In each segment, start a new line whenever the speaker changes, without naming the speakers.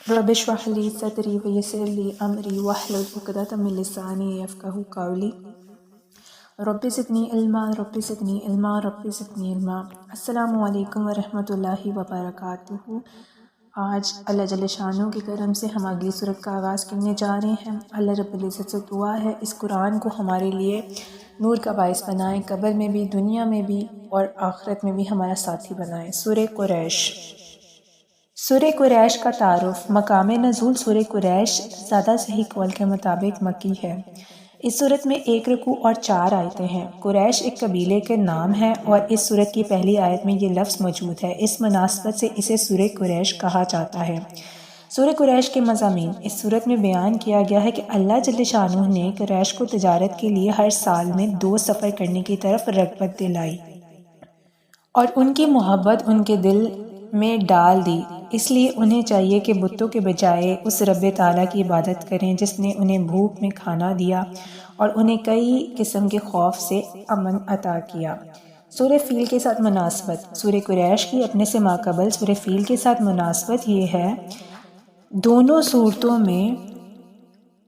رب اشرح لی صدری ویسر لی امری واحلل عقدۃ من لسانی یفقہوا قولی رب زدنی علما رب زدنی علما رب زدنی علما۔ السلام علیکم ورحمۃ اللہ وبرکاتہ۔ آج اللہ جل شانہ کے کرم سے ہم اگلی سورت کا آغاز کرنے جا رہے ہیں۔ اللہ رب العزت سے دعا ہے اس قرآن کو ہمارے لیے نور کا باعث بنائیں، قبر میں بھی، دنیا میں بھی اور آخرت میں بھی ہمارا ساتھی بنائیں۔ سورہ قریش۔ سورہ قریش کا تعارف۔ مقام نزول سورہ قریش زیادہ صحیح قول کے مطابق مکی ہے۔ اس سورت میں 1 رکوع اور 4 آیتیں ہیں۔ قریش ایک قبیلے کے نام ہے اور اس سورت کی پہلی آیت میں یہ لفظ موجود ہے۔ اس مناسبت سے اسے سورہ قریش کہا جاتا ہے۔ سورہ قریش کے مضامین۔ اس سورت میں بیان کیا گیا ہے کہ اللہ جل شانہ نے قریش کو تجارت کے لیے ہر سال میں 2 سفر کرنے کی طرف رغبت دلائی اور ان کی محبت ان کے دل میں ڈال دی، اس لیے انہیں چاہیے کہ بتوں کے بجائے اس رب تعالیٰ کی عبادت کریں جس نے انہیں بھوک میں کھانا دیا اور انہیں کئی قسم کے خوف سے امن عطا کیا۔ سورہ فیل کے ساتھ مناسبت۔ سورہ قریش کی اپنے سے ماقبل سورہ فیل کے ساتھ مناسبت یہ ہے، دونوں صورتوں میں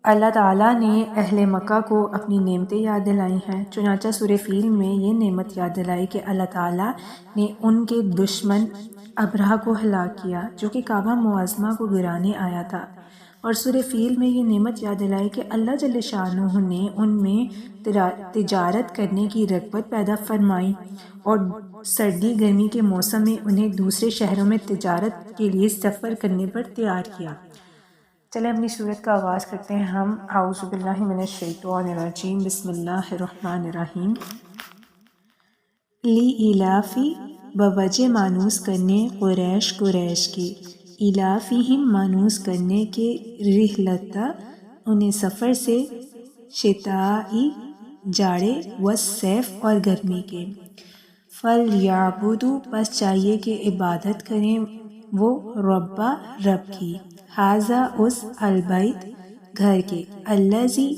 اللہ تعالیٰ نے اہل مکہ کو اپنی نعمتیں یاد دلائی ہیں۔ چنانچہ سورہ فیل میں یہ نعمت یاد دلائی کہ اللہ تعالیٰ نے ان کے دشمن ابرہہ کو ہلاک کیا جو کہ کعبہ معظمہ کو گرانے آیا تھا، اور سورہ فیل میں یہ نعمت یاد دلائی کہ اللہ جل شانہ نے ان میں تجارت کرنے کی رغبت پیدا فرمائی اور سردی گرمی کے موسم میں انہیں دوسرے شہروں میں تجارت کے لیے سفر کرنے پر تیار کیا۔ چلیں اپنی سورت کا آغاز کرتے ہیں ہم۔ اعوذ باللہ من الشیطان الرجیم، بسم اللہ الرحمن الرحیم۔ لِإِلَافِ بوجہ مانوس کرنے قریش کی، ایلافہم مانوس کرنے کے، رحلتا انہیں سفر سے، شتائی جاڑے، والصیف اور گرمی کے، فلیعبدوا پس چاہیے کہ عبادت کریں وہ رب کی، ھذا اس، البیت گھر کے، الذی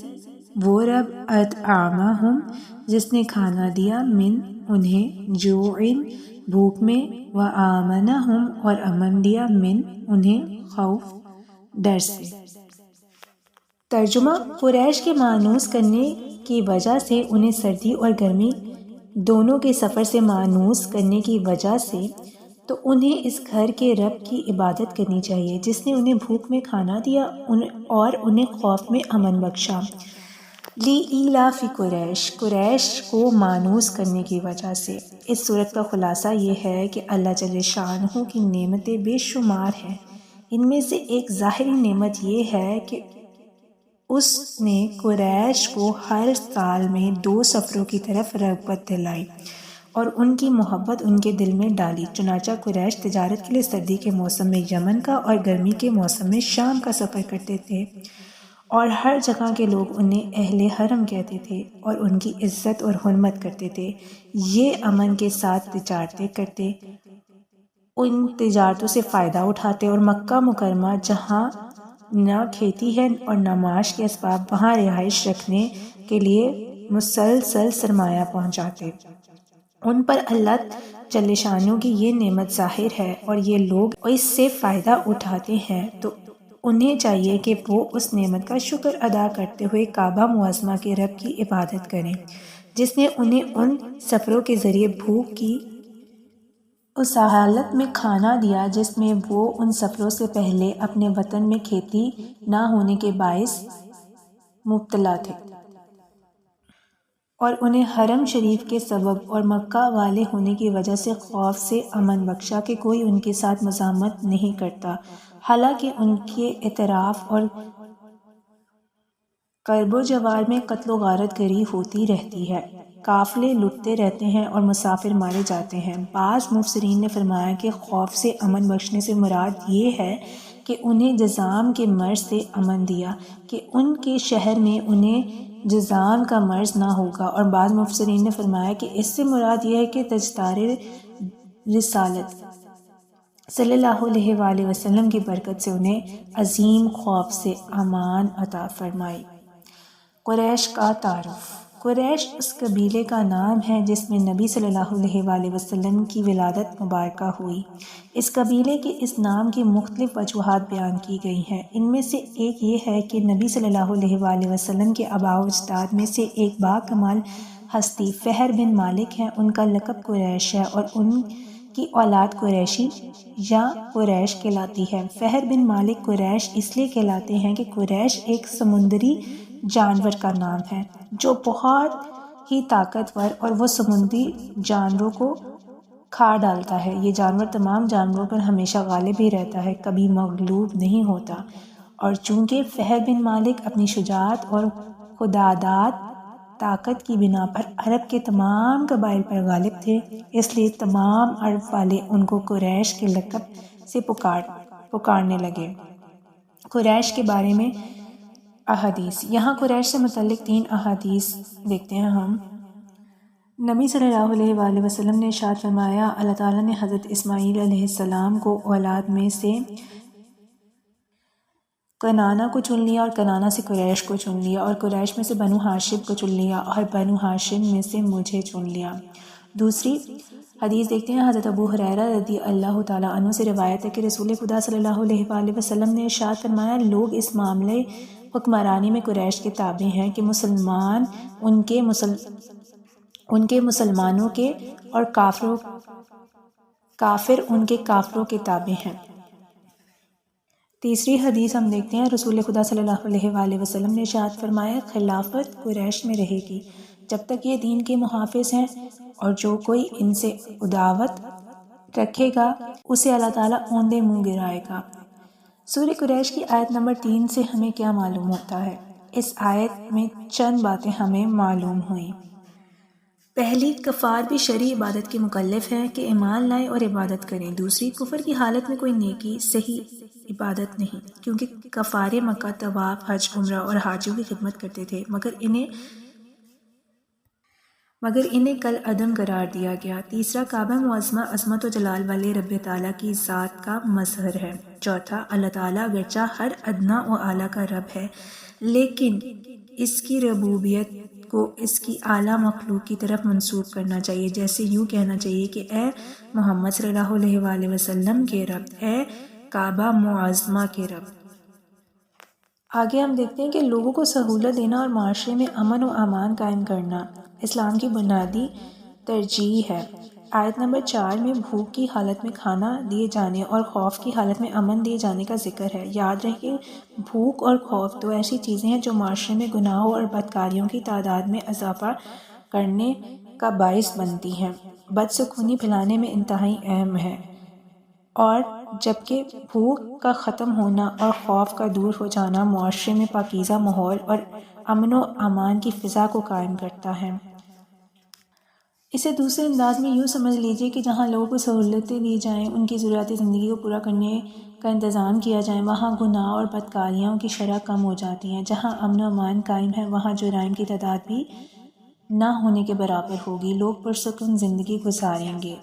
وہ رب، اطعمہم جس نے کھانا دیا، من انہیں، جوع بھوک میں، وآمنہم اور امن دیا، من انہیں، خوف ڈر سے۔ ترجمہ۔ قریش کے مانوس کرنے کی وجہ سے، انہیں سردی اور گرمی دونوں کے سفر سے مانوس کرنے کی وجہ سے، تو انہیں اس گھر کے رب کی عبادت کرنی چاہیے جس نے انہیں بھوک میں کھانا دیا اور انہیں خوف میں امن بخشا۔ لِإِلَافِ قریش کو مانوس کرنے کی وجہ سے۔ اس سورت کا خلاصہ یہ ہے کہ اللہ جل شانہ کی نعمتیں بے شمار ہیں۔ ان میں سے ایک ظاہری نعمت یہ ہے کہ اس نے قریش کو ہر سال میں 2 سفروں کی طرف رغبت دلائی اور ان کی محبت ان کے دل میں ڈالی۔ چنانچہ قریش تجارت کے لیے سردی کے موسم میں یمن کا اور گرمی کے موسم میں شام کا سفر کرتے تھے، اور ہر جگہ کے لوگ انہیں اہل حرم کہتے تھے اور ان کی عزت اور حرمت کرتے تھے۔ یہ امن کے ساتھ تجارتیں کرتے، ان تجارتوں سے فائدہ اٹھاتے اور مکہ مکرمہ جہاں نہ کھیتی ہے اور نہ معاش کے اسباب، وہاں رہائش رکھنے کے لیے مسلسل سرمایہ پہنچاتے۔ ان پر اللہ جل شانہ کی یہ نعمت ظاہر ہے اور یہ لوگ اس سے فائدہ اٹھاتے ہیں، تو انہیں چاہیے کہ وہ اس نعمت کا شکر ادا کرتے ہوئے کعبہ معظمہ کے رب کی عبادت کریں جس نے انہیں ان سفروں کے ذریعے بھوک کی اس حالت میں کھانا دیا جس میں وہ ان سفروں سے پہلے اپنے وطن میں کھیتی نہ ہونے کے باعث مبتلا تھے، اور انہیں حرم شریف کے سبب اور مکہ والے ہونے کی وجہ سے خوف سے امن بخشا کہ کوئی ان کے ساتھ مزاحمت نہیں کرتا، حالانکہ ان کے اطراف اور کرب و جوار میں قتل و غارت گری ہوتی رہتی ہے، قافلے لٹتے رہتے ہیں اور مسافر مارے جاتے ہیں۔ بعض مفسرین نے فرمایا کہ خوف سے امن بخشنے سے مراد یہ ہے کہ انہیں جذام کے مرض سے امن دیا کہ ان کے شہر میں انہیں جذام کا مرض نہ ہوگا، اور بعض مفسرین نے فرمایا کہ اس سے مراد یہ ہے کہ تاجدار رسالت صلی اللہ علیہ وآلہ وسلم کی برکت سے انہیں عظیم خوف سے امان عطا فرمائی۔ قریش کا تعارف۔ قریش اس قبیلے کا نام ہے جس میں نبی صلی اللہ علیہ وآلہ وسلم کی ولادت مبارکہ ہوئی۔ اس قبیلے کے اس نام کی مختلف وجوہات بیان کی گئی ہیں۔ ان میں سے ایک یہ ہے کہ نبی صلی اللہ علیہ وآلہ وسلم کے آباء و اجداد میں سے ایک باکمال ہستی فہر بن مالک ہیں، ان کا لقب قریش ہے اور ان کی اولاد قریشی یا قریش کہلاتی ہے۔ فہر بن مالک قریش اس لیے کہلاتے ہیں کہ قریش ایک سمندری جانور کا نام ہے جو بہت ہی طاقتور اور وہ سمندری جانوروں کو کھا ڈالتا ہے۔ یہ جانور تمام جانوروں پر ہمیشہ غالب ہی رہتا ہے، کبھی مغلوب نہیں ہوتا، اور چونکہ فہر بن مالک اپنی شجاعت اور خودداد طاقت کی بنا پر عرب کے تمام قبائل پر غالب تھے، اس لیے تمام عرب والے ان کو قریش کے لقب سے پکارنے لگے۔ قریش کے بارے میں احادیث۔ یہاں قریش سے متعلق 3 احادیث دیکھتے ہیں ہم۔ نبی صلی اللہ علیہ وآلہ وسلم نے ارشاد فرمایا، اللہ تعالیٰ نے حضرت اسماعیل علیہ السلام کو اولاد میں سے کنانہ کو چن لیا اور کنانہ سے قریش کو چن لیا اور قریش میں سے بنو ہاشم کو چن لیا اور بنو ہاشم میں سے مجھے چن لیا۔ دوسری حدیث دیکھتے ہیں۔ حضرت ابو ہریرہ رضی اللہ تعالیٰ عنہ سے روایت ہے کہ رسول خدا صلی اللہ علیہ وآلہ وسلم نے ارشاد فرمایا، لوگ اس معاملے حکمرانی میں قریش کے تابع ہیں کہ مسلمان ان کے مسلمانوں کے اور کافر ان کے کافروں کے تابع ہیں۔ تیسری حدیث ہم دیکھتے ہیں۔ رسول خدا صلی اللہ علیہ وآلہ وسلم نے ارشاد فرمایا، خلافت قریش میں رہے گی جب تک یہ دین کے محافظ ہیں، اور جو کوئی ان سے عداوت رکھے گا اسے اللہ تعالیٰ اوندے منہ گرائے گا۔ سورہ قریش کی آیت نمبر 3 سے ہمیں کیا معلوم ہوتا ہے؟ اس آیت میں چند باتیں ہمیں معلوم ہوئیں۔ پہلی، کفار بھی شرعی عبادت کے مکلف ہیں کہ ایمان لائیں اور عبادت کریں۔ دوسری، کفر کی حالت میں کوئی نیکی صحیح عبادت نہیں، کیونکہ کفار مکہ طواف، حج، عمرہ اور حاجیوں کی خدمت کرتے تھے، مگر انہیں کل عدم قرار دیا گیا۔ تیسرا، کعبہ معظمہ عظمت و جلال والے رب تعالیٰ کی ذات کا مظہر ہے۔ چوتھا، اللہ تعالیٰ اگرچہ ہر ادنا و اعلیٰ کا رب ہے، لیکن اس کی ربوبیت کو اس کی اعلیٰ مخلوق کی طرف منسوب کرنا چاہیے، جیسے یوں کہنا چاہیے کہ اے محمد صلی اللہ علیہ وآلہ وسلم کے رب، اے کعبہ معظمہ کے رب۔ آگے ہم دیکھتے ہیں کہ لوگوں کو سہولت دینا اور معاشرے میں امن و امان قائم کرنا اسلام کی بنیادی ترجیح ہے۔ آیت نمبر 4 میں بھوک کی حالت میں کھانا دیے جانے اور خوف کی حالت میں امن دیے جانے کا ذکر ہے۔ یاد رہے کہ بھوک اور خوف دو ایسی چیزیں ہیں جو معاشرے میں گناہوں اور بدکاریوں کی تعداد میں اضافہ کرنے کا باعث بنتی ہیں، بدسکونی پھیلانے میں انتہائی اہم ہے، اور جبکہ بھوک کا ختم ہونا اور خوف کا دور ہو جانا معاشرے میں پاکیزہ ماحول اور امن و امان کی فضا کو قائم کرتا ہے۔ اسے دوسرے انداز میں یوں سمجھ لیجئے کہ جہاں لوگوں کو سہولتیں دی جائیں، ان کی ضروریات زندگی کو پورا کرنے کا انتظام کیا جائے، وہاں گناہ اور بدکاریوں کی شرح کم ہو جاتی ہیں۔ جہاں امن و امان قائم ہے، وہاں جرائم کی تعداد بھی نہ ہونے کے برابر ہوگی، لوگ پرسکون زندگی گزاریں گے۔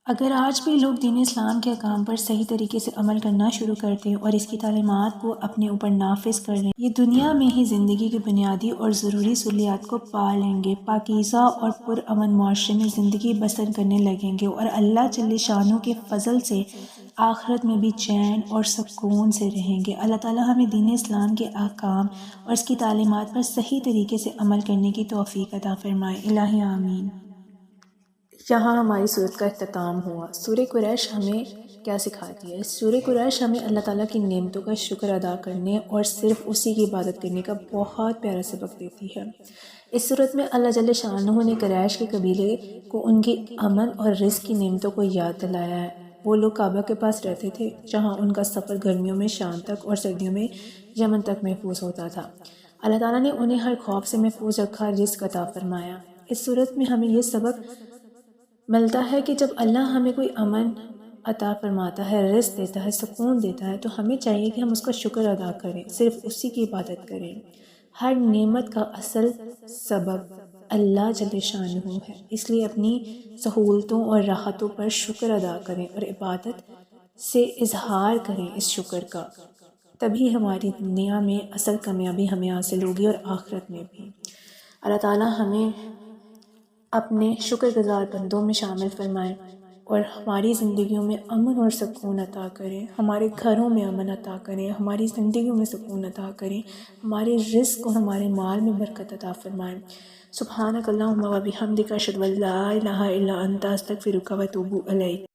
اگر آج بھی لوگ دین اسلام کے احکام پر صحیح طریقے سے عمل کرنا شروع کر دیں اور اس کی تعلیمات کو اپنے اوپر نافذ کر لیں، یہ دنیا میں ہی زندگی کی بنیادی اور ضروری سہولیات کو پا لیں گے، پاکیزہ اور پرامن معاشرے میں زندگی بسر کرنے لگیں گے، اور اللہ جل شانہ کے فضل سے آخرت میں بھی چین اور سکون سے رہیں گے۔ اللہ تعالیٰ ہمیں دین اسلام کے احکام اور اس کی تعلیمات پر صحیح طریقے سے عمل کرنے کی توفیق عطا فرمائے، الہی آمین۔ یہاں ہماری سورت کا اختتام ہوا۔ سورہ قریش ہمیں کیا سکھاتی ہے؟ سورہ قریش ہمیں اللہ تعالیٰ کی نعمتوں کا شکر ادا کرنے اور صرف اسی کی عبادت کرنے کا بہت پیارا سبق دیتی ہے۔ اس سورت میں اللہ جل شانہ نے قریش کے قبیلے کو ان کی امن اور رزق کی نعمتوں کو یاد دلایا ہے۔ وہ لوگ کعبہ کے پاس رہتے تھے، جہاں ان کا سفر گرمیوں میں شام تک اور سردیوں میں یمن تک محفوظ ہوتا تھا۔ اللہ تعالیٰ نے انہیں ہر خوف سے محفوظ رکھا، رزق عطا فرمایا۔ اس سورت میں ہمیں یہ سبق ملتا ہے کہ جب اللہ ہمیں کوئی امن عطا فرماتا ہے، رزق دیتا ہے، سکون دیتا ہے، تو ہمیں چاہیے کہ ہم اس کا شکر ادا کریں، صرف اسی کی عبادت کریں۔ ہر نعمت کا اصل سبب اللہ جل شانہ ہے، اس لیے اپنی سہولتوں اور راحتوں پر شکر ادا کریں اور عبادت سے اظہار کریں اس شکر کا، تبھی ہماری دنیا میں اصل کامیابی ہمیں حاصل ہوگی اور آخرت میں بھی۔ اللہ تعالیٰ ہمیں اپنے شکر گزار بندوں میں شامل فرمائیں اور ہماری زندگیوں میں امن اور سکون عطا کریں، ہمارے گھروں میں امن عطا کریں، ہماری زندگیوں میں سکون عطا کریں، ہمارے رزق اور ہمارے مال میں برکت عطا فرمائیں۔ سبحانک اللہم و بحمدک اشہد ان لا الہ الا انت استغفرک و اتوب الیک۔